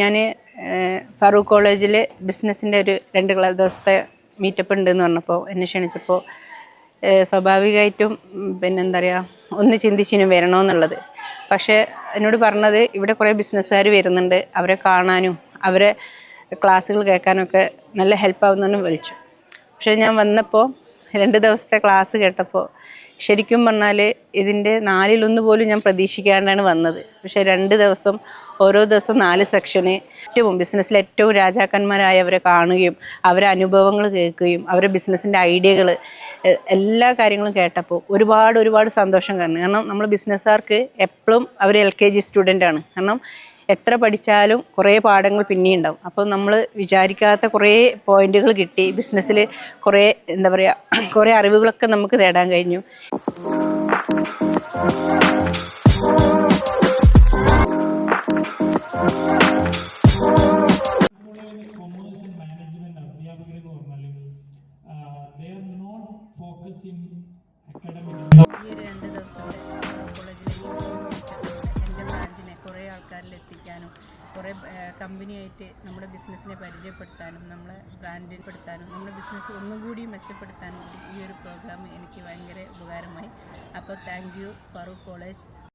ഞാൻ ഫറൂഖ് കോളേജിൽ ബിസിനസ്സിൻ്റെ ഒരു 2 ദിവസത്തെ മീറ്റപ്പ് ഉണ്ടെന്ന് പറഞ്ഞപ്പോൾ എന്നെ ക്ഷണിച്ചപ്പോൾ സ്വാഭാവികമായിട്ടും പിന്നെന്താ പറയുക ഒന്ന് ചിന്തിച്ചിനും വരണമെന്നുള്ളത്. പക്ഷേ എന്നോട് പറഞ്ഞത് ഇവിടെ കുറേ ബിസിനസ്സുകാർ വരുന്നുണ്ട്, അവരെ കാണാനും അവരെ ക്ലാസ്സുകൾ കേൾക്കാനൊക്കെ നല്ല ഹെൽപ്പാവുമെന്നു വിളിച്ചു. പക്ഷേ ഞാൻ വന്നപ്പോൾ 2 ദിവസത്തെ ക്ലാസ് കേട്ടപ്പോൾ ശരിക്കും പറഞ്ഞാൽ ഇതിൻ്റെ 4/1 പോലും ഞാൻ പ്രതീക്ഷിക്കാണ്ടാണ് വന്നത്. പക്ഷേ 2 ദിവസം ഓരോ ദിവസം 4 സെക്ഷന് ഏറ്റവും ബിസിനസ്സിലെ ഏറ്റവും രാജാക്കന്മാരായവരെ കാണുകയും അവരെ അനുഭവങ്ങൾ കേൾക്കുകയും അവരുടെ ബിസിനസ്സിൻ്റെ ഐഡിയകൾ എല്ലാ കാര്യങ്ങളും കേട്ടപ്പോൾ ഒരുപാട് സന്തോഷം. കാരണം നമ്മൾ ബിസിനസ്സുകാർക്ക് എപ്പോഴും അവർ LKG സ്റ്റുഡൻ്റാണ്. കാരണം എത്ര പഠിച്ചാലും കുറേ പാഠങ്ങൾ പിന്നെയും ഉണ്ടാവും. അപ്പോൾ നമ്മൾ വിചാരിക്കാത്ത കുറേ പോയിന്റുകൾ കിട്ടി. ബിസിനസ്സിൽ കുറേ എന്താ പറയുക കുറേ അറിവുകളൊക്കെ നമുക്ക് നേടാൻ കഴിഞ്ഞു. ഈ ഒരു 2 ദിവസത്തെ കോളേജിലെ എൻ്റെ ബ്രാഞ്ചിനെ കുറേ ആൾക്കാരിലെത്തിക്കാനും കുറേ കമ്പനിയായിട്ട് നമ്മുടെ ബിസിനസ്സിനെ പരിചയപ്പെടുത്താനും നമ്മളെ ബ്രാൻഡിൽപ്പെടുത്താനും നമ്മുടെ ബിസിനസ് ഒന്നും കൂടി മെച്ചപ്പെടുത്താനും ഈ ഒരു പ്രോഗ്രാം എനിക്ക് ഭയങ്കര ഉപകാരമായി. അപ്പോൾ താങ്ക് യു ഫറൂഖ് കോളേജ്.